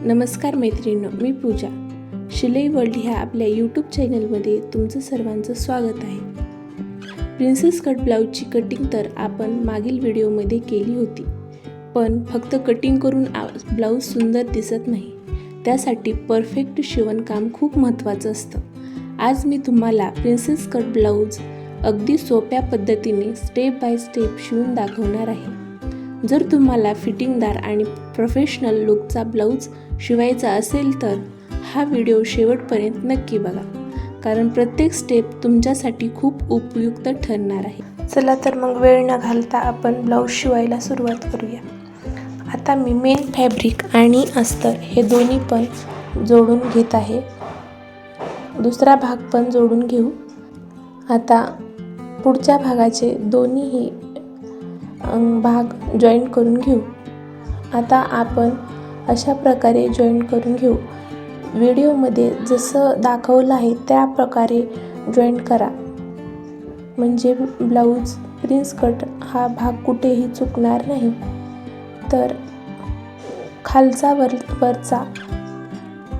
नमस्कार मैत्रिणींनो, मी पूजा. शिलाई वर्ल्ड ह्या आपल्या यूट्यूब चॅनलमध्ये तुमचं सर्वांचं स्वागत आहे. प्रिन्सेस कट ब्लाऊजची कटिंग तर आपण मागील व्हिडिओमध्ये केली होती, पण फक्त कटिंग करून ब्लाऊज सुंदर दिसत नाही. त्यासाठी परफेक्ट शिवणकाम खूप महत्त्वाचं असतं. आज मी तुम्हाला प्रिन्सेस कट ब्लाऊज अगदी सोप्या पद्धतीने स्टेप बाय स्टेप शिवून दाखवणार आहे. जर तुम्हाला फिटिंगदार आणि प्रोफेशनल लुकचा ब्लाऊज शिवायचा असेल तर हा व्हिडिओ शेवटपर्यंत नक्की बघा, कारण प्रत्येक स्टेप तुमच्यासाठी खूप उपयुक्त ठरणार आहे. चला तर मग वेळ न घालता आपण ब्लाऊज शिवायला सुरुवात करूया. आता मी मेन फॅब्रिक आणि अस्तर हे दोन्ही पण जोडून घेत आहे. दुसरा भाग पण जोडून घेऊ. आता पुढच्या भागाचे दोन्हीही भाग जॉईंट करून घेऊ. आता आपण अशा प्रकारे जॉईंट करून घेऊ. व्हिडिओमध्ये जसं दाखवलं आहे त्या प्रकारे जॉईंट करा, म्हणजे ब्लाऊज प्रिन्स कट हा भाग कुठेही चुकणार नाही. तर खालचा वरचा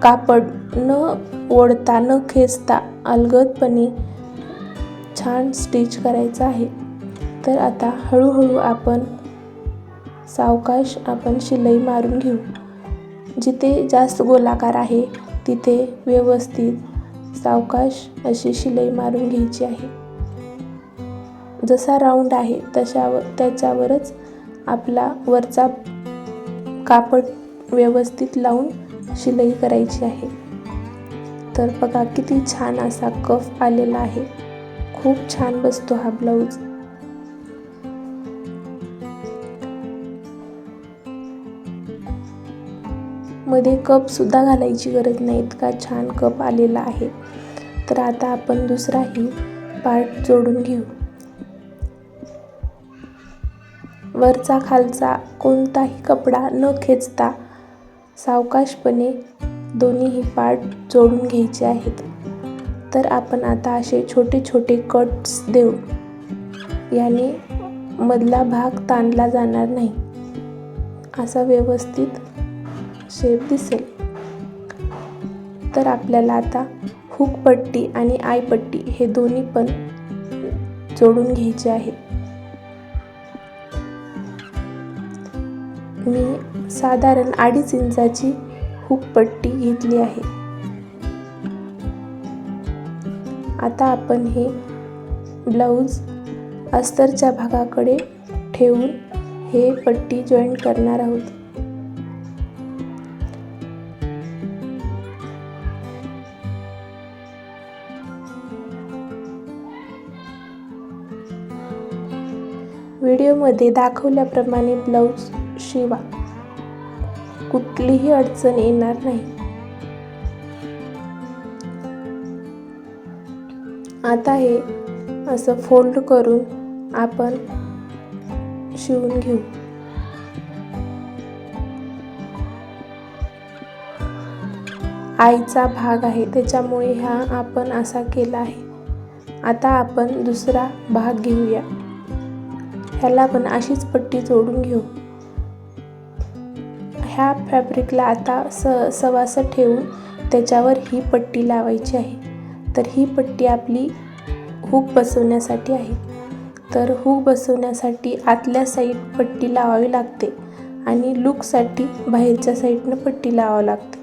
कापड न ओढता न खेचता अलगदपणे छान स्टिच करायचं आहे. तर आता हळूहळू आपण सावकाश शिलाई मारून घेऊ. जिथे जास्त गोलाकार आहे तिथे व्यवस्थित सावकाश अशी शिलाई मारून घ्यायची आहे. जसा राऊंड आहे त्याच्यावरच आपला वरचा कापड व्यवस्थित लावून शिलाई करायची आहे. तर बघा किती छान असा कफ आलेला आहे. खूप छान बसतो हा ब्लाऊज. मध्ये कप सुद्धा घालायची गरज नाही, इतका छान कप आलेला आहे. तर आता आपण दुसराही पार्ट जोडून घेऊ. वरचा खालचा कोणताही कपडा न खेचता सावकाशपणे दोन्हीही पार्ट जोडून घ्यायचे आहेत. तर आपण आता असे छोटे छोटे कट्स देऊ. याने मधला भाग ताणला जाणार नाही, असा व्यवस्थित शेप दिसेल. तर आपल्याला आता हुक पट्टी आणि आय पट्टी हे दोन्ही पण जोडून घ्यायचे आहे. मी साधारण 2.5 इंचाची हुक पट्टी घेतली आहे. आता आपण हे ब्लाऊज अस्तरच्या भागाकडे ठेवून हे पट्टी जॉईंट करणार आहोत. व्हिडिओमध्ये दाखवल्याप्रमाणे ब्लाऊज शिवा, कुठलीही अडचण येणार नाही. आता हे असं फोल्ड करून आपण शिवून घेऊ. आईचा भाग आहे त्याच्यामुळे हा आपण असा केला आहे. आता आपण दुसरा भाग घेऊया. ह्याला पण अशीच पट्टी जोडून घेऊ. ह्या फॅब्रिकला आता सवासं ठेवून त्याच्यावर ही पट्टी लावायची आहे. तर ही पट्टी आपली हुक बसवण्यासाठी आहे. तर हुक बसवण्यासाठी आतल्या साईड पट्टी लावावी लागते आणि लूकसाठी बाहेरच्या साईडनं पट्टी लावावी लागते.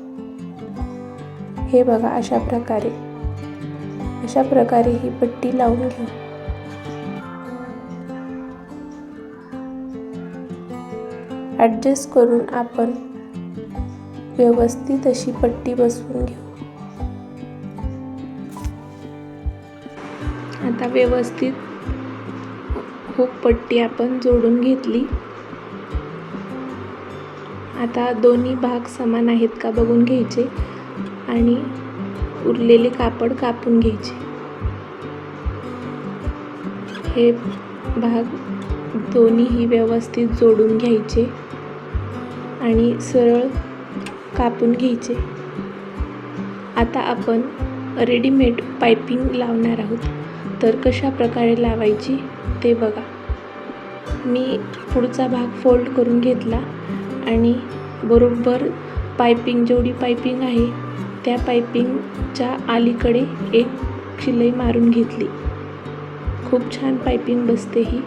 हे बघा अशा प्रकारे ही पट्टी लावून घेऊ. ॲडजस्ट करून आपण व्यवस्थित अशी पट्टी बसवून घेऊ. आता व्यवस्थित हुक पट्टी आपण जोडून घेतली. आता दोन्ही भाग समान आहेत का बघून घ्यायचे आणि उरलेले कापड कापून घ्यायचे. हे भाग दोन्हीही व्यवस्थित जोडून घ्यायचे आणि सरळ कापून घ्यायचे. आता आपण रेडीमेड पायपिंग लावणार आहोत. तर कशा प्रकारे लावायची ते बघा. मी पुढचा भाग फोल्ड करून घेतला आणि बरोबर पायपिंग जेवढी पायपिंग आहे त्या पायपिंगच्या अलीकडे एक शिलाई मारून घेतली. खूप छान पायपिंग बसते ही.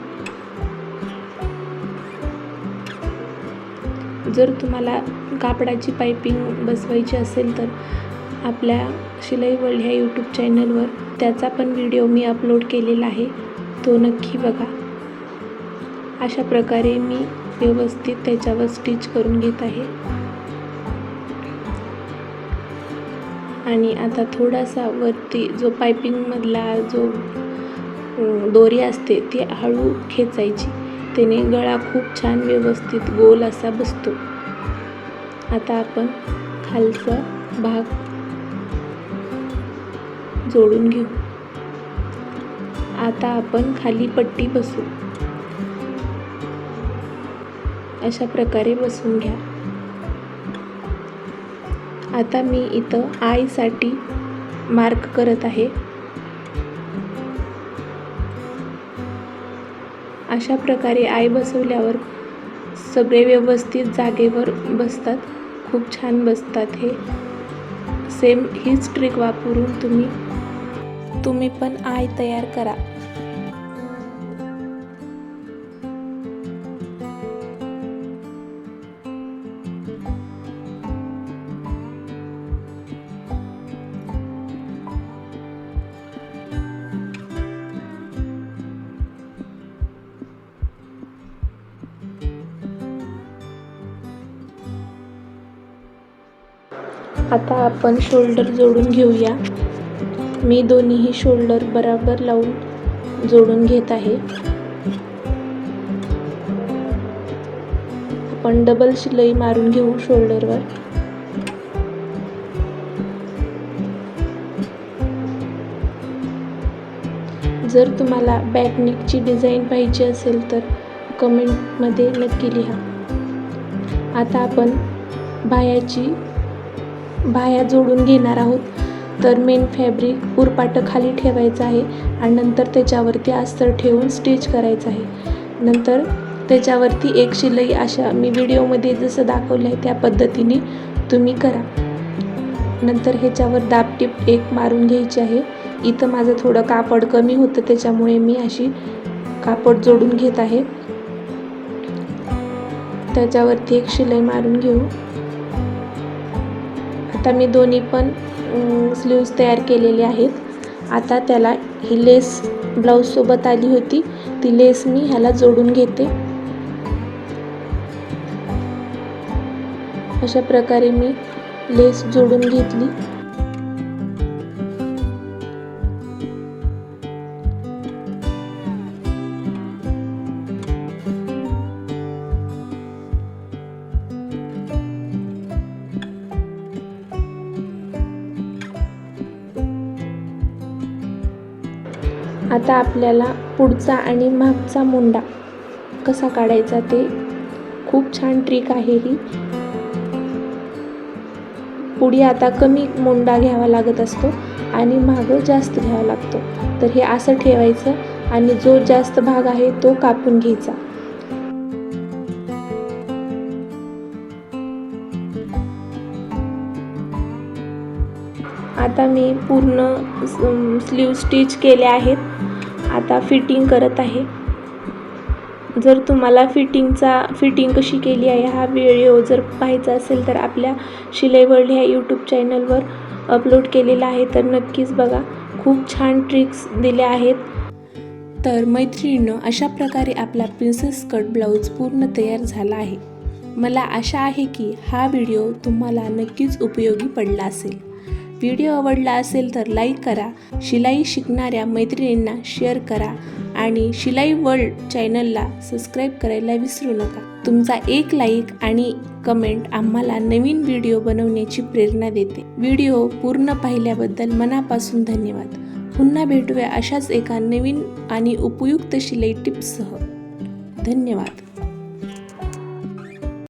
जर तुम्हाला कापडाची पायपिंग बसवायची असेल तर आपल्या शिलाई वर्ल्ड ह्या यूट्यूब चॅनलवर त्याचा पण व्हिडिओ मी अपलोड केलेला आहे, तो नक्की बघा. अशा प्रकारे मी व्यवस्थित त्याच्यावर स्टिच करून घेत आहे. आणि आता थोडासा वरती जो पायपिंगमधला जो दोरी असते ती हळू खेचायची, त्याने गळा खूप छान व्यवस्थित गोल असा बसतो. आता आपण खालचा भाग जोडून घेऊ. आता आपण खाली पट्टी बसवू. अशा प्रकारे बसवून घ्या. आता मी इथं आयसाठी मार्क करत आहे. अशा प्रकारे आय बसवल्यावर सगळे व्यवस्थित जागेवर बसतात. खूप छान बसतात हे. सेम हीच ट्रिक वापरून तुम्ही पण आय तयार करा. आता आपण शोल्डर जोडून घेऊया. मी दोन्हीही शोल्डर बराबर लावून जोडून घेत आहे. आपण डबल शिलाई मारून घेऊ शोल्डरवर. जर तुम्हाला बॅकनेकची डिझाईन पाहिजे असेल तर कमेंटमध्ये नक्की लिहा. आता आपण बाह्या जोडून घेणार आहोत. तर मेन फॅब्रिक उरपाटं खाली ठेवायचं आहे आणि नंतर त्याच्यावरती अस्तर ठेवून स्टिच करायचं आहे. नंतर त्याच्यावरती एक शिलाई अशा मी व्हिडिओमध्ये जसं दाखवलं आहे त्या पद्धतीने तुम्ही करा. नंतर ह्याच्यावर दाबटीप एक मारून घ्यायची आहे. इथं माझं थोडं कापड कमी होतं त्याच्यामुळे मी अशी कापड जोडून घेत आहे. त्याच्यावरती एक शिलाई मारून घेऊ. आता मी दोन्ही पण स्लीव्ज तयार केलेले आहेत. आता त्याला ही लेस ब्लाऊज सोबत आली होती ती लेस मी ह्याला जोडून घेते. अशा प्रकारे मी लेस जोडून घेतली. आता आपल्याला पुढचा आणि मागचा मुंडा कसा काढायचा ते खूप छान ट्रिक आहे ही. पुढे आता कमी मुंडा घ्यावा लागत असतो आणि मागं जास्त घ्यावा लागतो. तर हे असं ठेवायचं आणि जो जास्त भाग आहे तो कापून घ्यायचा. आता मी पूर्ण स्लीव स्टिच केले आहेत. आता फिटिंग करत आहे. जर तुम्हाला फिटिंग कशी केली आहे हा व्हिडिओ जर पाहायचा असेल तर आपल्या शिलाई वर्ल्ड ह्या यूट्यूब चॅनलवर अपलोड केलेला आहे, तर नक्कीच बघा. खूप छान ट्रिक्स दिल्या आहेत. तर मैत्रिणींनो, अशा प्रकारे आपला प्रिन्सेस कट ब्लाऊज पूर्ण तयार झाला आहे. मला आशा आहे की हा व्हिडिओ तुम्हाला नक्कीच उपयोगी पडला असेल. व्हिडिओ आवडला असेल तर लाईक करा, शिलाई शिकणाऱ्या मैत्रिणींना शेअर करा आणि शिलाई वर्ल्ड चॅनलला सबस्क्राईब करायला विसरू नका. तुमचा एक लाईक आणि कमेंट आम्हाला नवीन व्हिडिओ बनवण्याची प्रेरणा देते. व्हिडिओ पूर्ण पाहिल्याबद्दल मनापासून धन्यवाद. पुन्हा भेटूया अशाच एका नवीन आणि उपयुक्त शिलाई टिप्ससह. धन्यवाद.